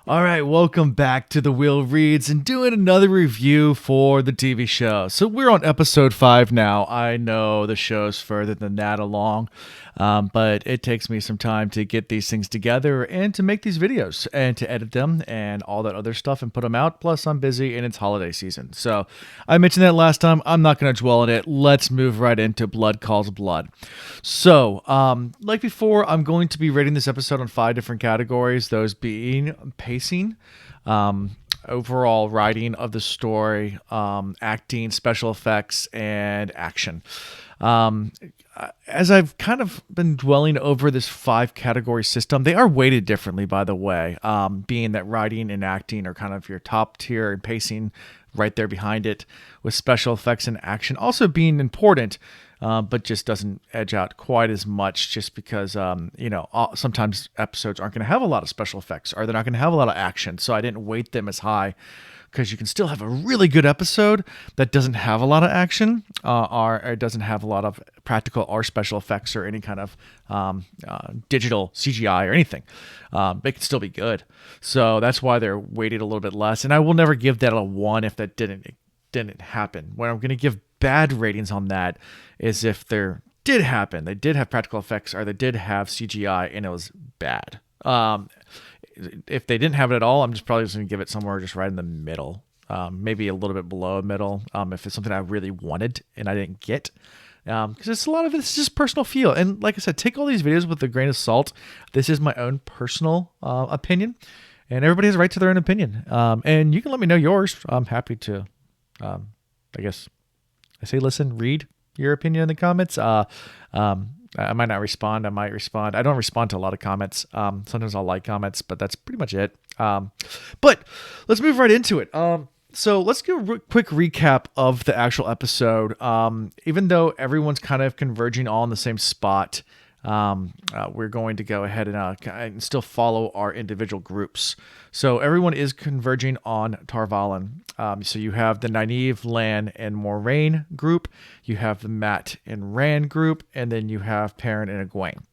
All right, welcome back to The Wheel Reads and doing another review for the TV show. So we're on episode 5 now. I know the show's further than that along, but it takes me some time to get these things together and to make these videos and to edit them and all that other stuff and put them out. Plus, I'm busy and it's holiday season. So I mentioned that last time. I'm not going to dwell on it. Let's move right into Blood Calls Blood. So, like before, I'm going to be rating this episode on 5 different categories, those being pacing, overall writing of the story, acting, special effects, and action. As I've kind of been dwelling over this 5 category system, they are weighted differently, by the way, being that writing and acting are kind of your top tier and pacing right there behind it, with special effects and action also being important. But just doesn't edge out quite as much just because, sometimes episodes aren't going to have a lot of special effects or they're not going to have a lot of action. So I didn't weight them as high because you can still have a really good episode that doesn't have a lot of action or it doesn't have a lot of practical or special effects or any kind of digital CGI or anything. It can still be good. So that's why they're weighted a little bit less. And I will never give that a 1 if that didn't happen. What I'm going to give bad ratings on that is if there did happen, they did have practical effects or they did have CGI and it was bad. If they didn't have it at all, I'm probably just going to give it somewhere just right in the middle, maybe a little bit below middle, if it's something I really wanted and I didn't get. Because it's a lot of it's just personal feel. And like I said, take all these videos with a grain of salt. This is my own personal opinion, and everybody has a right to their own opinion. And you can let me know yours. I'm happy to, read your opinion in the comments. I might not respond. I might respond. I don't respond to a lot of comments. Sometimes I'll like comments, but that's pretty much it. But let's move right into it. So let's do a quick recap of the actual episode. Even though everyone's kind of converging all in the same spot, we're going to go ahead and still follow our individual groups. So everyone is converging on Tar Valon. So you have the Nynaeve, Lan, and Moiraine group. You have the Mat and Rand group, and then you have Perrin and Egwene.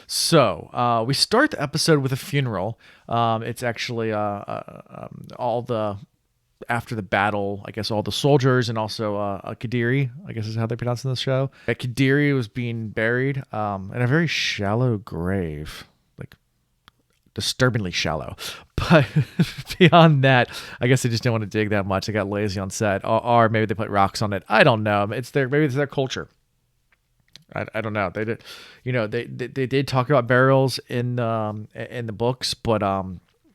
So we start the episode with a funeral. It's actually all the after the battle, I guess all the soldiers and also Kadiri, I guess is how they pronounce it in the show. Kadiri was being buried in a very shallow grave, like disturbingly shallow. But beyond that, I guess they just didn't want to dig that much. They got lazy on set, or maybe they put rocks on it. I don't know. Maybe it's their culture. I don't know. They did, they did talk about burials in the books, but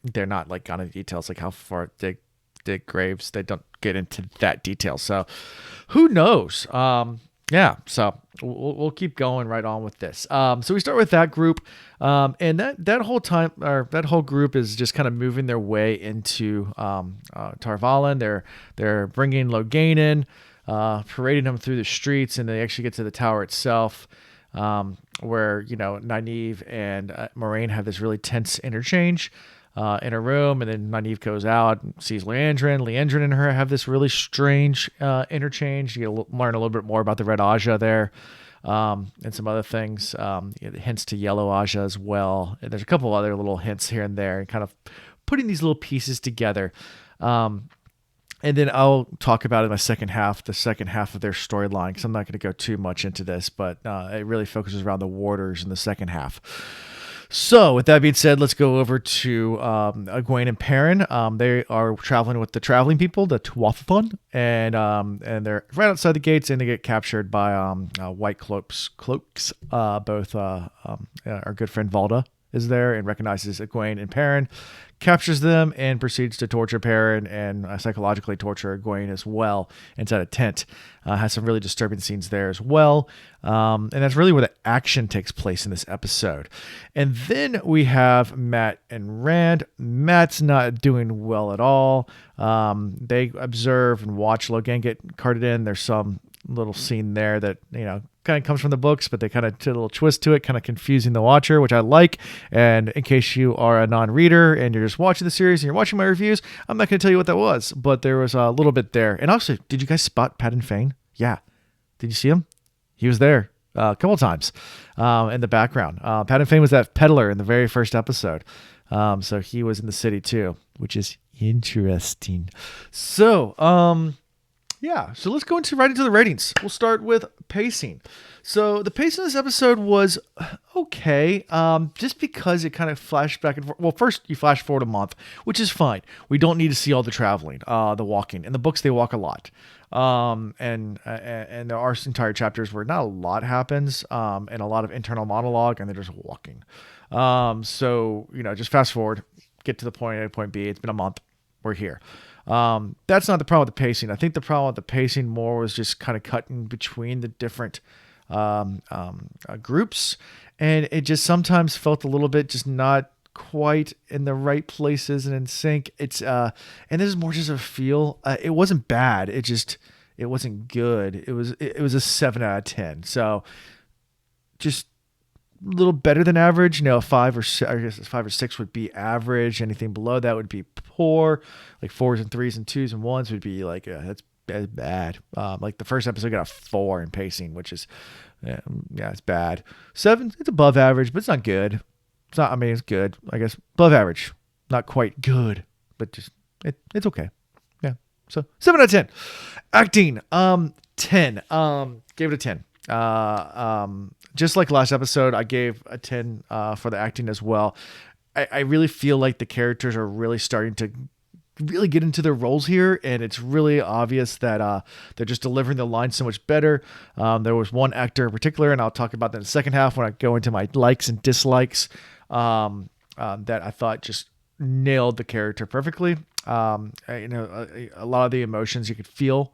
they're not like on the details like how far dig graves. They don't get into that detail. So who knows? So we'll keep going right on with this. So we start with that group, and that whole group is just kind of moving their way into Tar Valon. They're bringing Logain in, parading him through the streets, and they actually get to the tower itself, where Nynaeve and Moiraine have this really tense interchange in a room, and then Nynaeve goes out and sees Liandrin. Liandrin and her have this really strange interchange. You learn a little bit more about the Red Aja there, and some other things. Hints to Yellow Aja as well. And there's a couple of other little hints here and there, and kind of putting these little pieces together. And then I'll talk about it in the second half of their storyline, because I'm not going to go too much into this, but it really focuses around the Warders in the second half. So, with that being said, let's go over to Egwene and Perrin. They are traveling with the traveling people, the Tuatha, and they're right outside the gates, and they get captured by white cloaks. Both our good friend Valda is there and recognizes Egwene and Perrin, captures them, and proceeds to torture Perrin and psychologically torture Egwene as well inside a tent. Has some really disturbing scenes there as well. And that's really where the action takes place in this episode. And then we have Mat and Rand. Mat's not doing well at all. They observe and watch Logain get carted in. There's some little scene there that, kind of comes from the books, but they kind of did a little twist to it, kind of confusing the watcher, which I like. And in case you are a non-reader and you're just watching the series and you're watching my reviews, I'm not going to tell you what that was, but there was a little bit there. And also, did you guys spot Padan Fain? Yeah. Did you see him? He was there a couple times in the background. Padan Fain was that peddler in the very first episode. So he was in the city too, which is interesting. So, yeah, so let's go right into the ratings. We'll start with pacing. So the pacing of this episode was okay, just because it kind of flashed back and forth. Well, first you flash forward a month, which is fine. We don't need to see all the traveling, the walking. In the books, they walk a lot, and there are entire chapters where not a lot happens, and a lot of internal monologue, and they're just walking. So just fast forward, get to the point A, point B. It's been a month. We're here. That's not the problem with the pacing. I think the problem with the pacing more was just kind of cutting between the different groups, and it just sometimes felt a little bit just not quite in the right places and in sync. It's and this is more just a feel. It wasn't bad. It wasn't good. It was a 7 out of 10. So just a little better than average. A 5 or 6, I guess 5 or 6 would be average. Anything below that would be poor. Like 4s and 3s and 2s and 1s would be like that's bad. Like the first episode got a 4 in pacing, which is it's bad. 7, it's above average, but it's not good. It's not. I mean, it's good. I guess above average, not quite good, but just it's okay. Yeah. So 7 out of 10. Acting, 10. Gave it a 10. Just like last episode, I gave a 10 for the acting as well. I really feel like the characters are really starting to really get into their roles here, and it's really obvious that they're just delivering the lines so much better. There was one actor in particular, and I'll talk about that in the second half when I go into my likes and dislikes, that I thought just nailed the character perfectly. A lot of the emotions you could feel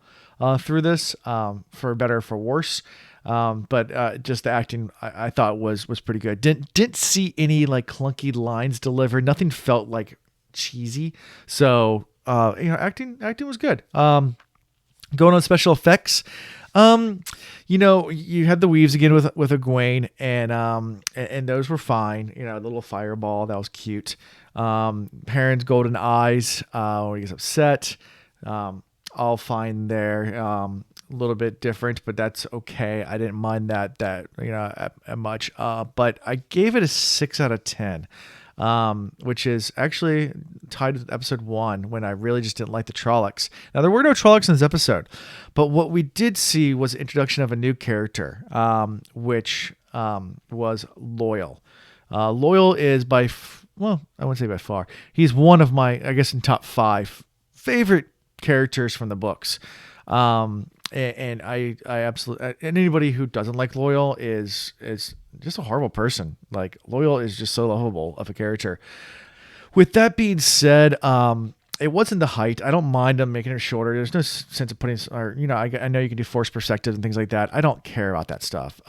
through this, for better or for worse. But just the acting I thought was pretty good. Didn't see any like clunky lines delivered. Nothing felt like cheesy. So acting was good. Going on special effects. You had the weaves again with Egwene, and those were fine. The little fireball, that was cute. Perrin's golden eyes when he gets upset. All fine there. A little bit different, but that's okay. I didn't mind that much. But I gave it a 6 out of 10, which is actually tied with episode 1 when I really just didn't like the Trollocs. Now there were no Trollocs in this episode, but what we did see was the introduction of a new character, which was Loial. Loial is I wouldn't say by far. He's one of my, I guess, in top 5 favorite characters from the books. And I absolutely, and anybody who doesn't like Loial is just a horrible person. Like Loial is just so lovable of a character. With that being said, it wasn't the height. I don't mind them making it shorter. There's no sense of putting, or I know you can do forced perspective and things like that. I don't care about that stuff.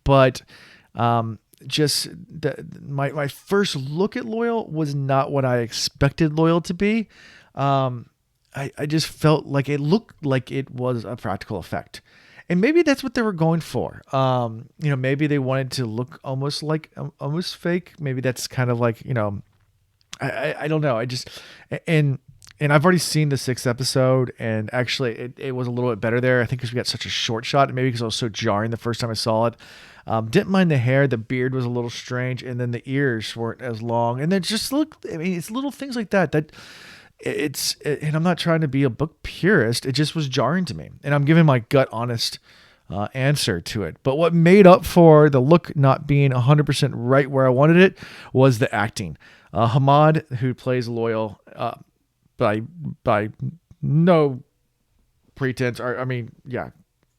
But just my first look at Loial was not what I expected Loial to be. I just felt like it looked like it was a practical effect. And maybe that's what they were going for. Maybe they wanted to look almost fake. Maybe that's kind of like, I don't know. And I've already seen the 6th episode, and actually it was a little bit better there. I think because we got such a short shot, maybe because it was so jarring the first time I saw it. Didn't mind the hair. The beard was a little strange, and then the ears weren't as long. And then just it's little things like that and I'm not trying to be a book purist. It just was jarring to me, and I'm giving my gut honest answer to it. But what made up for the look not being 100% right where I wanted it was the acting. Hamad, who plays Loial, by no pretense,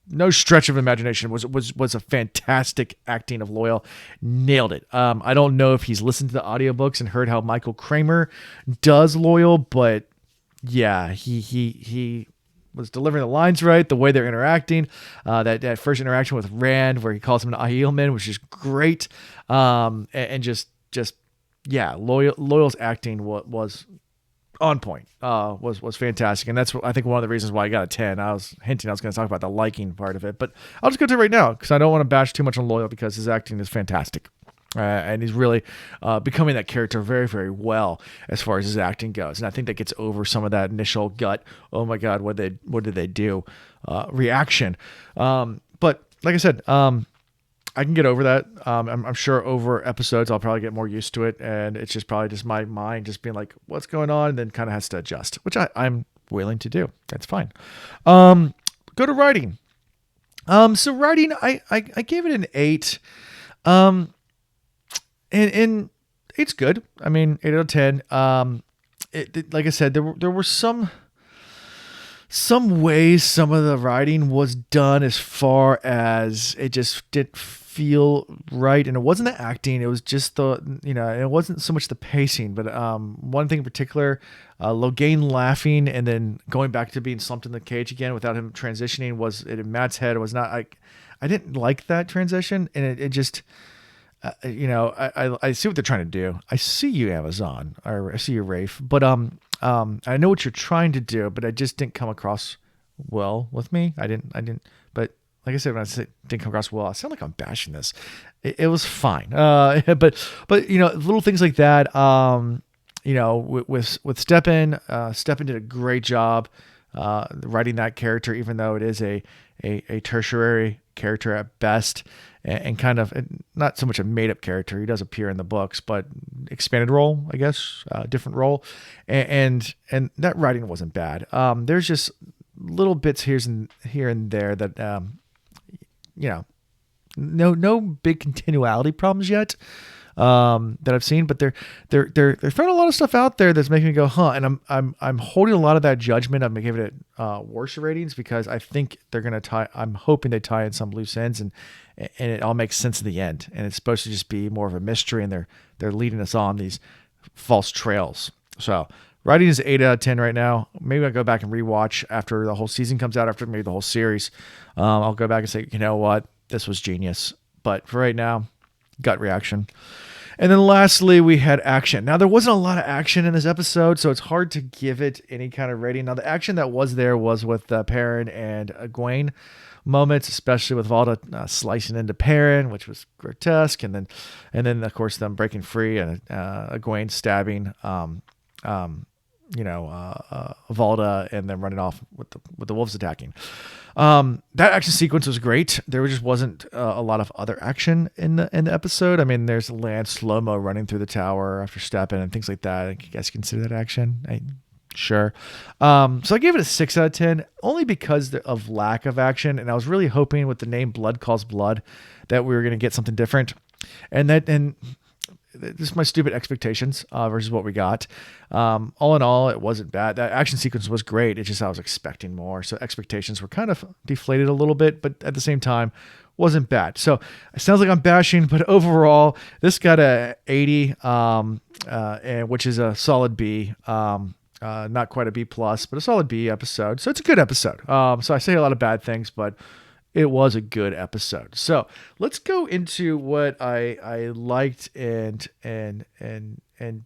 no stretch of imagination, was a fantastic acting of Loial. Nailed it. I don't know if he's listened to the audiobooks and heard how Michael Kramer does Loial, but yeah, he was delivering the lines right, the way they're interacting. That first interaction with Rand where he calls him an Aielman, which is great. And just Loial's acting was on point, was fantastic. And that's, I think, one of the reasons why I got a 10. I was hinting I was going to talk about the liking part of it, but I'll just go to it right now because I don't want to bash too much on Loial because his acting is fantastic. And he's really becoming that character very, very well as far as his acting goes. And I think that gets over some of that initial gut, oh my God, what did they do reaction. But like I said, I can get over that. I'm sure over episodes I'll probably get more used to it, and it's just probably just my mind just being like, "What's going on?" and then kind of has to adjust, which I'm willing to do. That's fine. Go to writing. So writing, I gave it an 8. And it's good. I mean, 8 out of 10. Like I said, there were some ways some of the writing was done as far as it just didn't feel right, and it wasn't the acting, it was just it wasn't so much the pacing, but one thing in particular, Logain laughing and then going back to being slumped in the cage again without him transitioning was it in Matt's head. It was not like I didn't like that transition, and it just I see what they're trying to do. I see you, Amazon, or I see you, Rafe, but I know what you're trying to do, but I just didn't come across well with me. I didn't, but like I said, when I said didn't come across well, I sound like I'm bashing this. It was fine. But little things like that, with Steppen, Steppen did a great job, writing that character, even though it is a tertiary character at best, and kind of not so much a made up character. He does appear in the books, but expanded role, I guess, different role. And that writing wasn't bad. There's just little bits here and there that, no big continuality problems yet, that I've seen, but they're throwing a lot of stuff out there that's making me go, huh? And I'm holding a lot of that judgment. I'm giving it worse ratings because I think they're gonna tie. I'm hoping they tie in some loose ends and it all makes sense in the end. And it's supposed to just be more of a mystery, and they're leading us on these false trails. So writing is 8 out of 10 right now. Maybe I'll go back and rewatch after the whole season comes out, after maybe the whole series. I'll go back and say, you know what, this was genius. But for right now, gut reaction. And then lastly, we had action. Now, there wasn't a lot of action in this episode, so it's hard to give it any kind of rating. Now, the action that was there was with Perrin and Egwene moments, especially with Valda slicing into Perrin, which was grotesque, and then of course them breaking free and Egwene stabbing Valda and then running off with the wolves attacking. That action sequence was great. There just wasn't a lot of other action in the episode. I mean, there's Lance slow-mo running through the tower after stepping and things like that. I guess consider that action. Sure. So I gave it a 6 out of 10 only because of lack of action. And I was really hoping with the name Blood Calls Blood that we were going to get something different. And this is my stupid expectations versus what we got. All in all, it wasn't bad. That action sequence was great. It's just I was expecting more. So expectations were kind of deflated a little bit, but at the same time, wasn't bad. So it sounds like I'm bashing, but overall, this got a 80, and which is a solid B. Not quite a B plus, but a solid B episode. So it's a good episode. So I say a lot of bad things, but it was a good episode. So let's go into what I liked and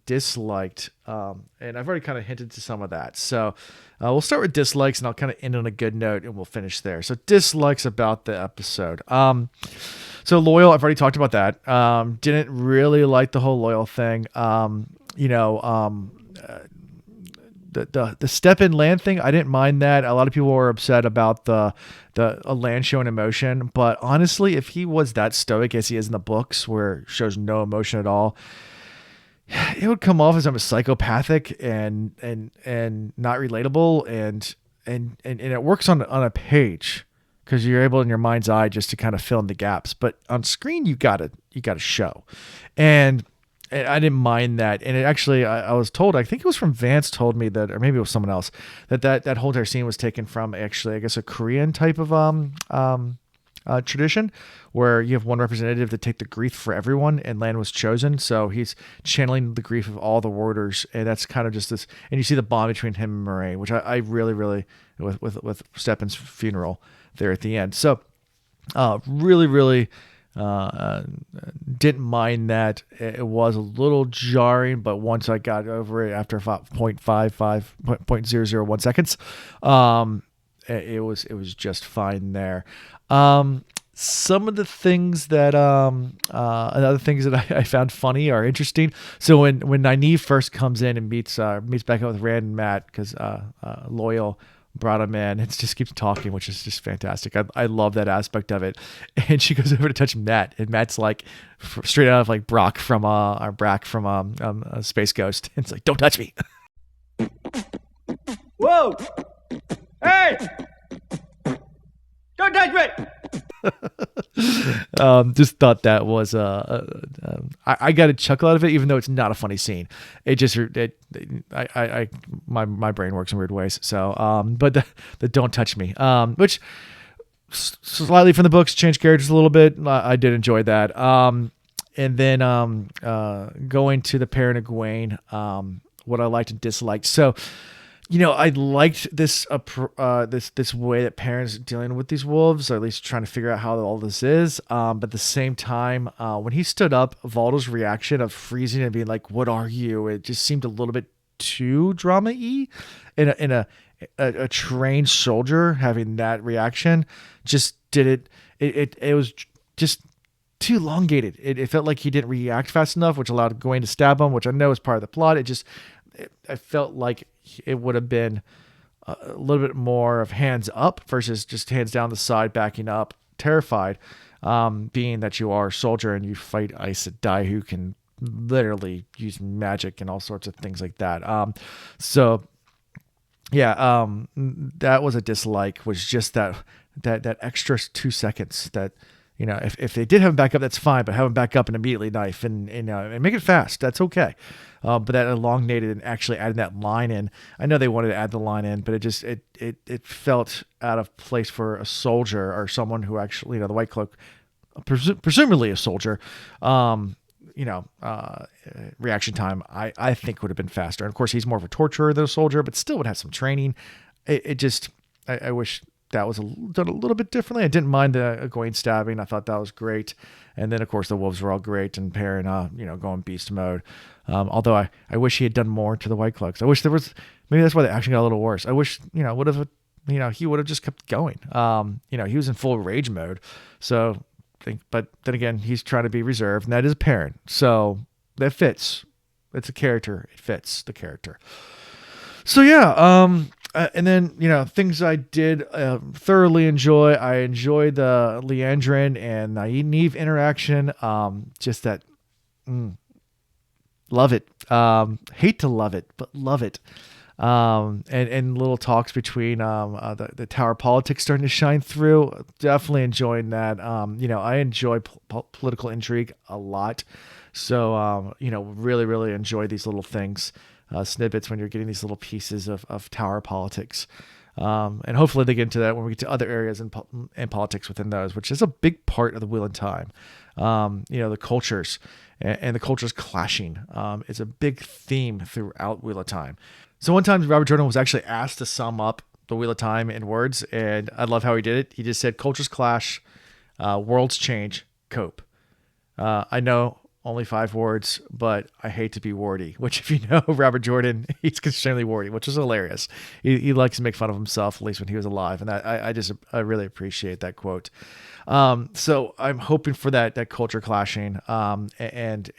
disliked. And I've already kind of hinted to some of that. So we'll start with dislikes, and I'll kind of end on a good note, and we'll finish there. So dislikes about the episode. So Loial, I've already talked about that. Didn't really like the whole Loial thing. The step in land thing, I didn't mind that. A lot of people were upset about the land showing emotion, but honestly, if he was that stoic as he is in the books, where shows no emotion at all, it would come off as I'm a psychopathic and not relatable, and it works on a page because you're able in your mind's eye just to kind of fill in the gaps, but on screen you gotta show. And I didn't mind that. And it actually, I was told, I think it was from Vance told me that, or maybe it was someone else, that whole entire scene was taken from actually, I guess, a Korean type of tradition where you have one representative to take the grief for everyone, and Lan was chosen. So he's channeling the grief of all the warders. And that's kind of just this, and you see the bond between him and Moiraine, which I really, really, with Steppen's funeral there at the end. So really, really, didn't mind that. It was a little jarring, but once I got over it after 0.001 seconds, it was just fine there. Some of the things that other things that I found funny or interesting. So when Nynaeve first comes in and meets back up with Rand and Matt, because Loial brought him in. It just keeps talking, which is just fantastic. I love that aspect of it. And she goes over to touch Matt, and Matt's like straight out of like Brock from Space Ghost. And it's like, don't touch me. Whoa! Hey! Don't touch me! Just thought that was I got a chuckle out of it, even though it's not a funny scene. It just my brain works in weird ways. So but the don't touch me, which slightly from the books changed characters a little bit. I did enjoy that. And then going to the Perrin and Egwene, what I liked and disliked. So, I liked this this way that Perrin's dealing with these wolves, or at least trying to figure out how all this is. But at the same time, when he stood up, Valdo's reaction of freezing and being like, "What are you?" It just seemed a little bit too drama-y. In a trained soldier having that reaction just did it. It was just too elongated. It felt like he didn't react fast enough, which allowed Gawain to stab him, which I know is part of the plot. I felt like it would have been a little bit more of hands up versus just hands down the side, backing up, terrified, being that you are a soldier and you fight Aes Sedai, who can literally use magic and all sorts of things like that. That was a dislike, was just that extra 2 seconds that, if they did have him back up, that's fine, but have him back up and immediately knife and make it fast. That's okay. But that elongated and actually adding that line in. I know they wanted to add the line in, but it felt out of place for a soldier or someone who actually, the White Cloak, presumably a soldier, reaction time, I think would have been faster. And of course, he's more of a torturer than a soldier, but still would have some training. I wish that was done a little bit differently. I didn't mind the Egwene stabbing. I thought that was great. And then, of course, the wolves were all great, and Perrin, going beast mode. Although I wish he had done more to the White Cloaks. I wish there was, maybe that's why the action got a little worse. I wish, he would have just kept going. He was in full rage mode. So, but then again, he's trying to be reserved, and that is Perrin. So that fits. It's a character. It fits the character. So yeah, and then, things I did thoroughly enjoy. I enjoyed the Liandrin and Nynaeve interaction. Just that, love it. Hate to love it, but love it. And little talks between the tower politics starting to shine through. Definitely enjoying that. I enjoy political intrigue a lot. So, really, really enjoy these little things. Snippets when you're getting these little pieces of tower politics. And hopefully they get into that when we get to other areas in politics within those, which is a big part of the Wheel of Time. The cultures and the cultures clashing is a big theme throughout Wheel of Time. So one time Robert Jordan was actually asked to sum up the Wheel of Time in words, and I love how he did it. He just said, cultures clash, worlds change, cope. I know only 5 words, but I hate to be wordy, which if you know Robert Jordan, he's extremely wordy, which is hilarious. He likes to make fun of himself, at least when he was alive. And I really appreciate that quote. So I'm hoping for that culture clashing, and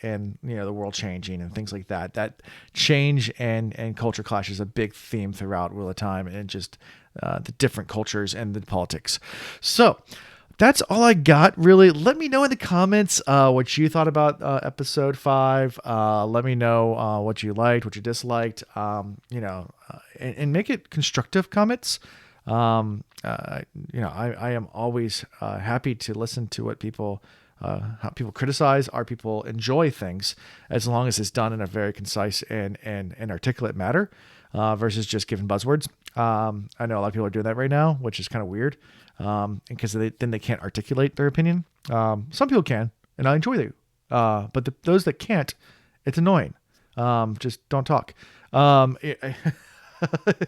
the world changing and things like that. That change and culture clash is a big theme throughout Wheel of Time, and just the different cultures and the politics. So that's all I got, really. Let me know in the comments what you thought about episode 5. Let me know what you liked, what you disliked, and make it constructive comments. I am always happy to listen to what how people criticize, or people enjoy things, as long as it's done in a very concise and articulate manner, versus just giving buzzwords. I know a lot of people are doing that right now, which is kind of weird. Because then they can't articulate their opinion. Some people can, and I enjoy that. But those that can't, it's annoying. Just don't talk.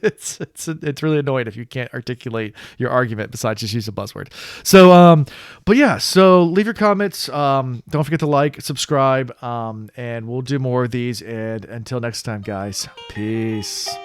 It's really annoying if you can't articulate your argument besides just use a buzzword. So, but yeah, so leave your comments. Don't forget to like, subscribe, and we'll do more of these. And until next time, guys, peace.